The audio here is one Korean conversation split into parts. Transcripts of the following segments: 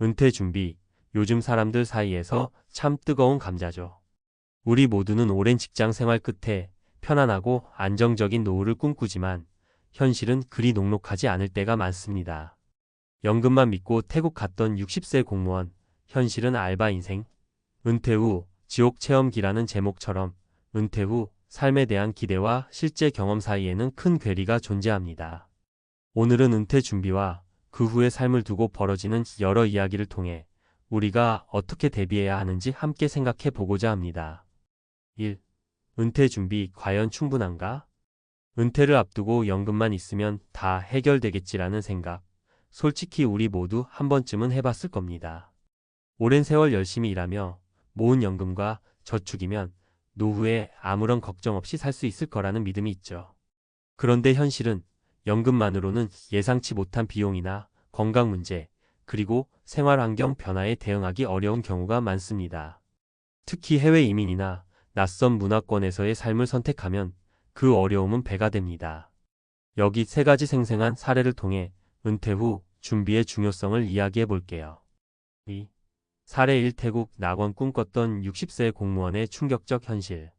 은퇴 준비, 요즘 사람들 사이에서 참 뜨거운 감자죠. 우리 모두는 오랜 직장 생활 끝에 편안하고 안정적인 노후를 꿈꾸지만 현실은 그리 녹록하지 않을 때가 많습니다. 연금만 믿고 태국 갔던 60세 공무원, 현실은 알바 인생. 은퇴 후 지옥 체험기라는 제목처럼 은퇴 후 삶에 대한 기대와 실제 경험 사이에는 큰 괴리가 존재합니다. 오늘은 은퇴 준비와 그 후의 삶을 두고 벌어지는 여러 이야기를 통해 우리가 어떻게 대비해야 하는지 함께 생각해 보고자 합니다. 1. 은퇴 준비 과연 충분한가? 은퇴를 앞두고 연금만 있으면 다 해결되겠지라는 생각. 솔직히 우리 모두 한 번쯤은 해봤을 겁니다. 오랜 세월 열심히 일하며 모은 연금과 저축이면 노후에 아무런 걱정 없이 살 수 있을 거라는 믿음이 있죠. 그런데 현실은 연금만으로는 예상치 못한 비용이나 건강 문제, 그리고 생활 환경 변화에 대응하기 어려운 경우가 많습니다. 특히 해외 이민이나 낯선 문화권에서의 삶을 선택하면 그 어려움은 배가 됩니다. 여기 세 가지 생생한 사례를 통해 은퇴 후 준비의 중요성을 이야기해 볼게요. 2. 사례 1. 태국 낙원 꿈꿨던 60세 공무원의 충격적 현실.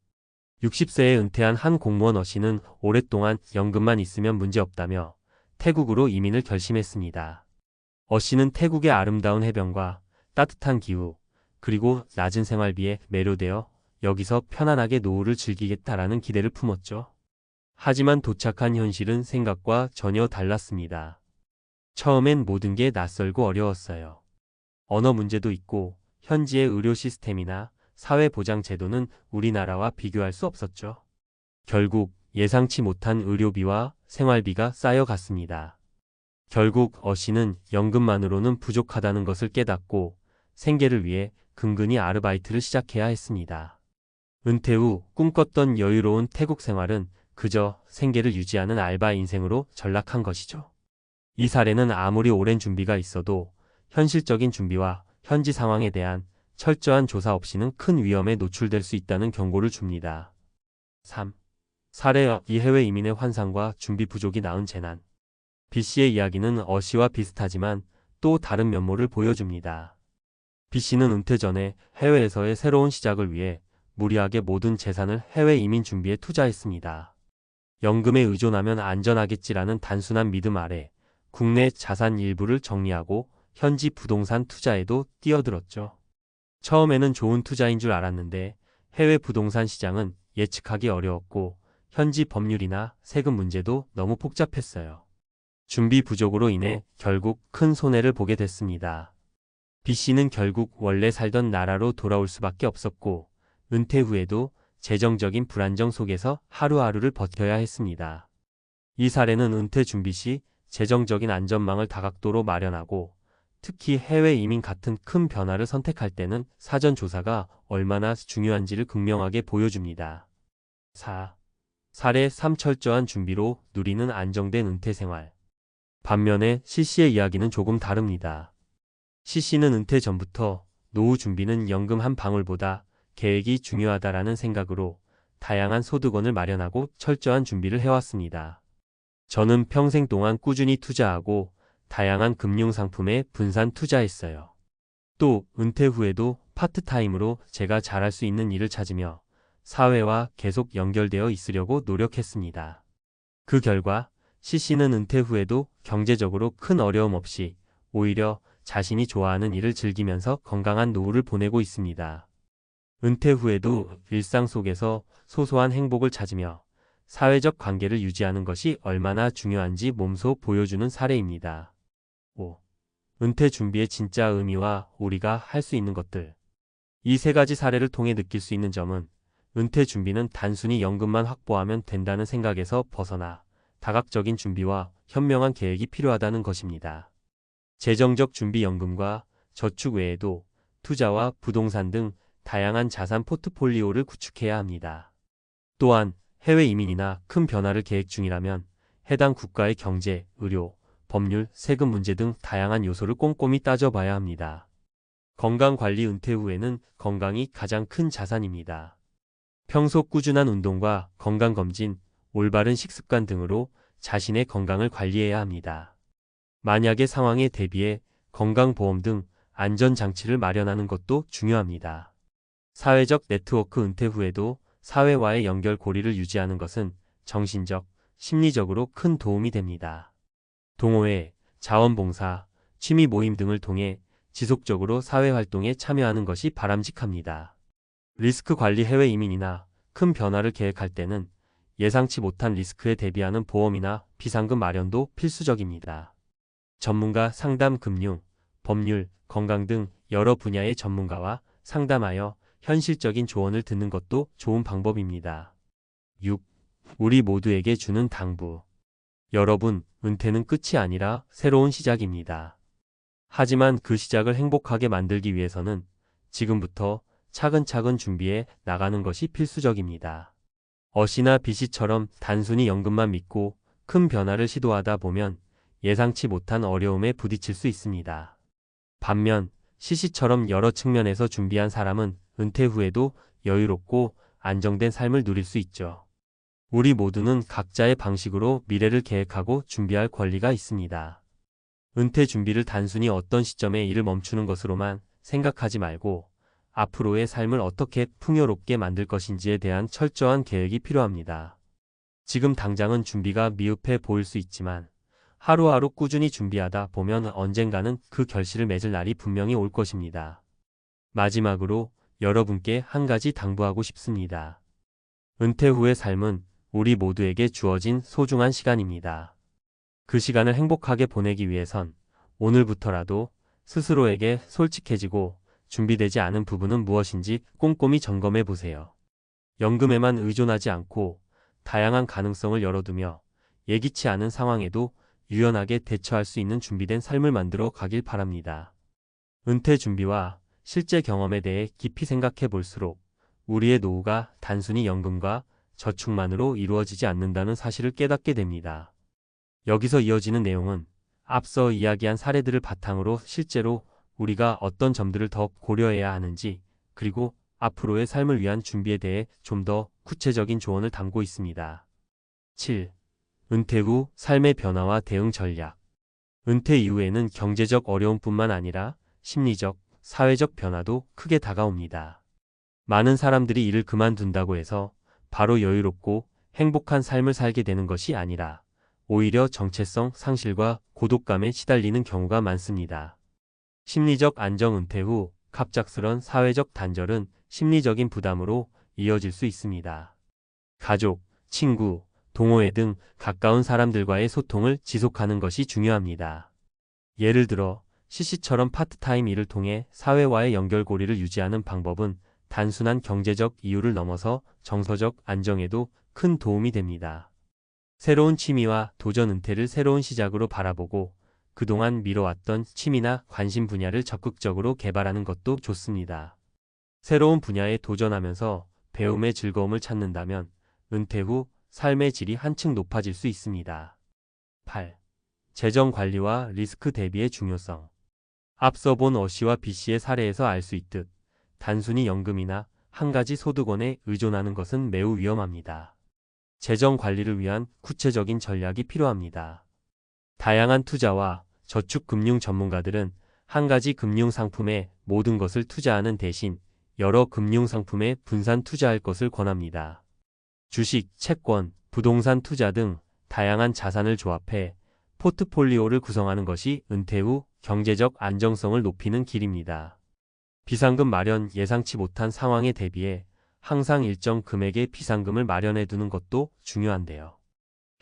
60세에 은퇴한 한 공무원 어씨는 오랫동안 연금만 있으면 문제없다며 태국으로 이민을 결심했습니다. 어씨는 태국의 아름다운 해변과 따뜻한 기후, 그리고 낮은 생활비에 매료되어 여기서 편안하게 노후를 즐기겠다라는 기대를 품었죠. 하지만 도착한 현실은 생각과 전혀 달랐습니다. 처음엔 모든 게 낯설고 어려웠어요. 언어 문제도 있고 현지의 의료 시스템이나 사회보장 제도는 우리나라와 비교할 수 없었죠. 결국 예상치 못한 의료비와 생활비가 쌓여갔습니다. 결국 어씨는 연금만으로는 부족하다는 것을 깨닫고 생계를 위해 근근히 아르바이트를 시작해야 했습니다. 은퇴 후 꿈꿨던 여유로운 태국 생활은 그저 생계를 유지하는 알바 인생으로 전락한 것이죠. 이 사례는 아무리 오랜 준비가 있어도 현실적인 준비와 현지 상황에 대한 철저한 조사 없이는 큰 위험에 노출될 수 있다는 경고를 줍니다. 3. 사례 2. 해외 이민의 환상과 준비 부족이 낳은 재난. B씨의 이야기는 어씨와 비슷하지만 또 다른 면모를 보여줍니다. B씨는 은퇴 전에 해외에서의 새로운 시작을 위해 무리하게 모든 재산을 해외 이민 준비에 투자했습니다. 연금에 의존하면 안전하겠지라는 단순한 믿음 아래 국내 자산 일부를 정리하고 현지 부동산 투자에도 뛰어들었죠. 처음에는 좋은 투자인 줄 알았는데 해외 부동산 시장은 예측하기 어려웠고 현지 법률이나 세금 문제도 너무 복잡했어요. 준비 부족으로 인해 결국 큰 손해를 보게 됐습니다. B씨는 결국 원래 살던 나라로 돌아올 수밖에 없었고 은퇴 후에도 재정적인 불안정 속에서 하루하루를 버텨야 했습니다. 이 사례는 은퇴 준비 시 재정적인 안전망을 다각도로 마련하고 특히 해외 이민 같은 큰 변화를 선택할 때는 사전 조사가 얼마나 중요한지를 극명하게 보여줍니다. 4. 사례 3. 철저한 준비로 누리는 안정된 은퇴 생활. 반면에 C씨의 이야기는 조금 다릅니다. C씨는 은퇴 전부터 노후 준비는 연금 한 방울보다 계획이 중요하다라는 생각으로 다양한 소득원을 마련하고 철저한 준비를 해왔습니다. 저는 평생 동안 꾸준히 투자하고 다양한 금융상품에 분산 투자했어요. 또 은퇴 후에도 파트타임으로 제가 잘할 수 있는 일을 찾으며 사회와 계속 연결되어 있으려고 노력했습니다. 그 결과 C씨는 은퇴 후에도 경제적으로 큰 어려움 없이 오히려 자신이 좋아하는 일을 즐기면서 건강한 노후를 보내고 있습니다. 은퇴 후에도 일상 속에서 소소한 행복을 찾으며 사회적 관계를 유지하는 것이 얼마나 중요한지 몸소 보여주는 사례입니다. 5. 은퇴 준비의 진짜 의미와 우리가 할 수 있는 것들. 이 세 가지 사례를 통해 느낄 수 있는 점은 은퇴 준비는 단순히 연금만 확보하면 된다는 생각에서 벗어나 다각적인 준비와 현명한 계획이 필요하다는 것입니다. 재정적 준비 연금과 저축 외에도 투자와 부동산 등 다양한 자산 포트폴리오를 구축해야 합니다. 또한 해외 이민이나 큰 변화를 계획 중이라면 해당 국가의 경제, 의료, 법률, 세금 문제 등 다양한 요소를 꼼꼼히 따져봐야 합니다. 건강관리. 은퇴 후에는 건강이 가장 큰 자산입니다. 평소 꾸준한 운동과 건강검진, 올바른 식습관 등으로 자신의 건강을 관리해야 합니다. 만약의 상황에 대비해 건강보험 등 안전장치를 마련하는 것도 중요합니다. 사회적 네트워크 은퇴 후에도 사회와의 연결고리를 유지하는 것은 정신적, 심리적으로 큰 도움이 됩니다. 동호회, 자원봉사, 취미 모임 등을 통해 지속적으로 사회활동에 참여하는 것이 바람직합니다. 리스크 관리 해외 이민이나 큰 변화를 계획할 때는 예상치 못한 리스크에 대비하는 보험이나 비상금 마련도 필수적입니다. 전문가 상담 금융, 법률, 건강 등 여러 분야의 전문가와 상담하여 현실적인 조언을 듣는 것도 좋은 방법입니다. 6. 우리 모두에게 주는 당부. 여러분, 은퇴는 끝이 아니라 새로운 시작입니다. 하지만 그 시작을 행복하게 만들기 위해서는 지금부터 차근차근 준비해 나가는 것이 필수적입니다. 어시나 비시처럼 단순히 연금만 믿고 큰 변화를 시도하다 보면 예상치 못한 어려움에 부딪힐 수 있습니다. 반면 시시처럼 여러 측면에서 준비한 사람은 은퇴 후에도 여유롭고 안정된 삶을 누릴 수 있죠. 우리 모두는 각자의 방식으로 미래를 계획하고 준비할 권리가 있습니다. 은퇴 준비를 단순히 어떤 시점에 일을 멈추는 것으로만 생각하지 말고 앞으로의 삶을 어떻게 풍요롭게 만들 것인지에 대한 철저한 계획이 필요합니다. 지금 당장은 준비가 미흡해 보일 수 있지만 하루하루 꾸준히 준비하다 보면 언젠가는 그 결실을 맺을 날이 분명히 올 것입니다. 마지막으로 여러분께 한 가지 당부하고 싶습니다. 은퇴 후의 삶은 우리 모두에게 주어진 소중한 시간입니다. 그 시간을 행복하게 보내기 위해선 오늘부터라도 스스로에게 솔직해지고 준비되지 않은 부분은 무엇인지 꼼꼼히 점검해 보세요. 연금에만 의존하지 않고 다양한 가능성을 열어두며 예기치 않은 상황에도 유연하게 대처할 수 있는 준비된 삶을 만들어 가길 바랍니다. 은퇴 준비와 실제 경험에 대해 깊이 생각해 볼수록 우리의 노후가 단순히 연금과 저축만으로 이루어지지 않는다는 사실을 깨닫게 됩니다. 여기서 이어지는 내용은 앞서 이야기한 사례들을 바탕으로 실제로 우리가 어떤 점들을 더 고려해야 하는지, 그리고 앞으로의 삶을 위한 준비에 대해 좀 더 구체적인 조언을 담고 있습니다. 7. 은퇴 후 삶의 변화와 대응 전략. 은퇴 이후에는 경제적 어려움뿐만 아니라 심리적, 사회적 변화도 크게 다가옵니다. 많은 사람들이 일을 그만둔다고 해서 바로 여유롭고 행복한 삶을 살게 되는 것이 아니라 오히려 정체성 상실과 고독감에 시달리는 경우가 많습니다. 심리적 안정. 은퇴 후 갑작스런 사회적 단절은 심리적인 부담으로 이어질 수 있습니다. 가족, 친구, 동호회 등 가까운 사람들과의 소통을 지속하는 것이 중요합니다. 예를 들어 CC처럼 파트타임 일을 통해 사회와의 연결고리를 유지하는 방법은 단순한 경제적 이유를 넘어서 정서적 안정에도 큰 도움이 됩니다. 새로운 취미와 도전. 은퇴를 새로운 시작으로 바라보고 그동안 미뤄왔던 취미나 관심 분야를 적극적으로 개발하는 것도 좋습니다. 새로운 분야에 도전하면서 배움의 즐거움을 찾는다면 은퇴 후 삶의 질이 한층 높아질 수 있습니다. 8. 재정 관리와 리스크 대비의 중요성. 앞서 본 어씨와 비씨의 사례에서 알 수 있듯 단순히 연금이나 한 가지 소득원에 의존하는 것은 매우 위험합니다. 재정 관리를 위한 구체적인 전략이 필요합니다. 다양한 투자와 저축 금융 전문가들은 한 가지 금융 상품에 모든 것을 투자하는 대신 여러 금융 상품에 분산 투자할 것을 권합니다. 주식, 채권, 부동산 투자 등 다양한 자산을 조합해 포트폴리오를 구성하는 것이 은퇴 후 경제적 안정성을 높이는 길입니다. 비상금 마련. 예상치 못한 상황에 대비해 항상 일정 금액의 비상금을 마련해 두는 것도 중요한데요.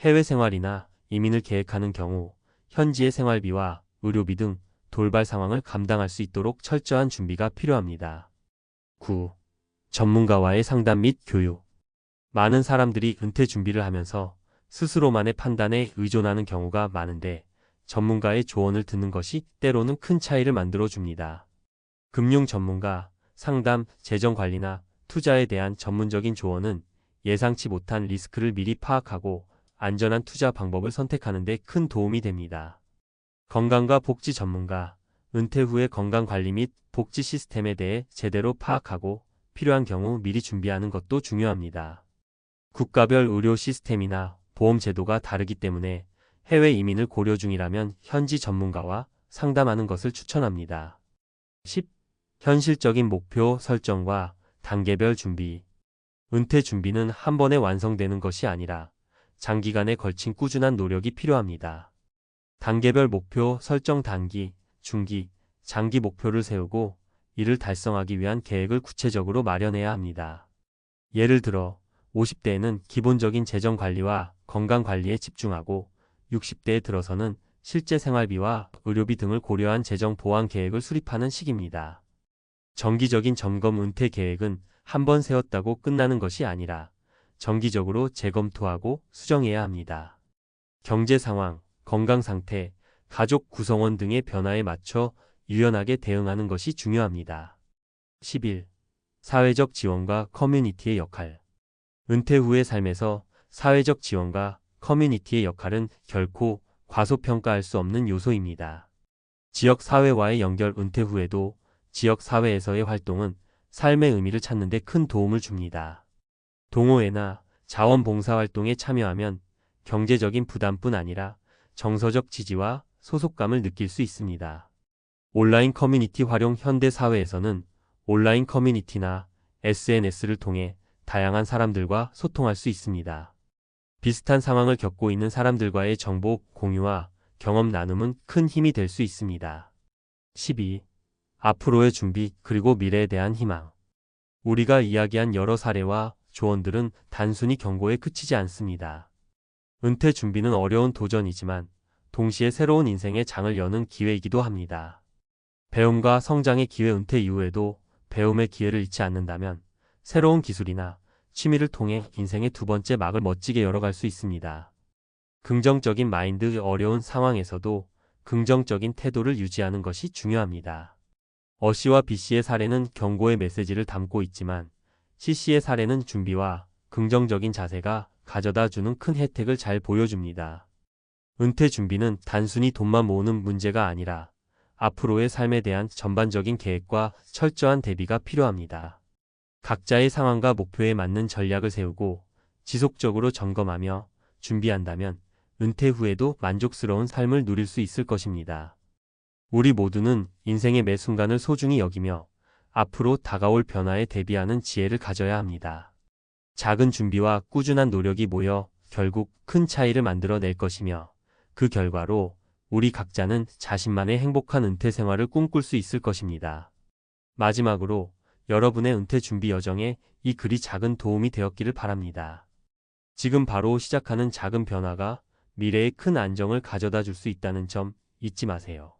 해외 생활이나 이민을 계획하는 경우 현지의 생활비와 의료비 등 돌발 상황을 감당할 수 있도록 철저한 준비가 필요합니다. 9. 전문가와의 상담 및 교육. 많은 사람들이 은퇴 준비를 하면서 스스로만의 판단에 의존하는 경우가 많은데 전문가의 조언을 듣는 것이 때로는 큰 차이를 만들어 줍니다. 금융 전문가, 상담, 재정 관리나 투자에 대한 전문적인 조언은 예상치 못한 리스크를 미리 파악하고 안전한 투자 방법을 선택하는 데 큰 도움이 됩니다. 건강과 복지 전문가. 은퇴 후의 건강 관리 및 복지 시스템에 대해 제대로 파악하고 필요한 경우 미리 준비하는 것도 중요합니다. 국가별 의료 시스템이나 보험 제도가 다르기 때문에 해외 이민을 고려 중이라면 현지 전문가와 상담하는 것을 추천합니다. 10. 현실적인 목표 설정과 단계별 준비. 은퇴 준비는 한 번에 완성되는 것이 아니라 장기간에 걸친 꾸준한 노력이 필요합니다. 단계별 목표 설정 단기, 중기, 장기 목표를 세우고 이를 달성하기 위한 계획을 구체적으로 마련해야 합니다. 예를 들어 50대에는 기본적인 재정 관리와 건강 관리에 집중하고 60대에 들어서는 실제 생활비와 의료비 등을 고려한 재정 보완 계획을 수립하는 시기입니다. 정기적인 점검 은퇴 계획은 한 번 세웠다고 끝나는 것이 아니라 정기적으로 재검토하고 수정해야 합니다. 경제 상황, 건강 상태, 가족 구성원 등의 변화에 맞춰 유연하게 대응하는 것이 중요합니다. 11. 사회적 지원과 커뮤니티의 역할. 은퇴 후의 삶에서 사회적 지원과 커뮤니티의 역할은 결코 과소평가할 수 없는 요소입니다. 지역 사회와의 연결. 은퇴 후에도 지역 사회에서의 활동은 삶의 의미를 찾는 데 큰 도움을 줍니다. 동호회나 자원봉사활동에 참여하면 경제적인 부담뿐 아니라 정서적 지지와 소속감을 느낄 수 있습니다. 온라인 커뮤니티 활용. 현대 사회에서는 온라인 커뮤니티나 SNS를 통해 다양한 사람들과 소통할 수 있습니다. 비슷한 상황을 겪고 있는 사람들과의 정보 공유와 경험 나눔은 큰 힘이 될 수 있습니다. 12. 앞으로의 준비 그리고 미래에 대한 희망. 우리가 이야기한 여러 사례와 조언들은 단순히 경고에 그치지 않습니다. 은퇴 준비는 어려운 도전이지만 동시에 새로운 인생의 장을 여는 기회이기도 합니다. 배움과 성장의 기회. 은퇴 이후에도 배움의 기회를 잃지 않는다면 새로운 기술이나 취미를 통해 인생의 두 번째 막을 멋지게 열어갈 수 있습니다. 긍정적인 마인드. 어려운 상황에서도 긍정적인 태도를 유지하는 것이 중요합니다. 어씨와 B씨의 사례는 경고의 메시지를 담고 있지만 C씨의 사례는 준비와 긍정적인 자세가 가져다주는 큰 혜택을 잘 보여줍니다. 은퇴 준비는 단순히 돈만 모으는 문제가 아니라 앞으로의 삶에 대한 전반적인 계획과 철저한 대비가 필요합니다. 각자의 상황과 목표에 맞는 전략을 세우고 지속적으로 점검하며 준비한다면 은퇴 후에도 만족스러운 삶을 누릴 수 있을 것입니다. 우리 모두는 인생의 매 순간을 소중히 여기며 앞으로 다가올 변화에 대비하는 지혜를 가져야 합니다. 작은 준비와 꾸준한 노력이 모여 결국 큰 차이를 만들어낼 것이며 그 결과로 우리 각자는 자신만의 행복한 은퇴 생활을 꿈꿀 수 있을 것입니다. 마지막으로 여러분의 은퇴 준비 여정에 이 글이 작은 도움이 되었기를 바랍니다. 지금 바로 시작하는 작은 변화가 미래에 큰 안정을 가져다 줄 수 있다는 점 잊지 마세요.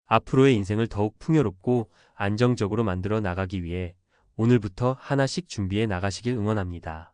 앞으로의 인생을 더욱 풍요롭고 안정적으로 만들어 나가기 위해 오늘부터 하나씩 준비해 나가시길 응원합니다.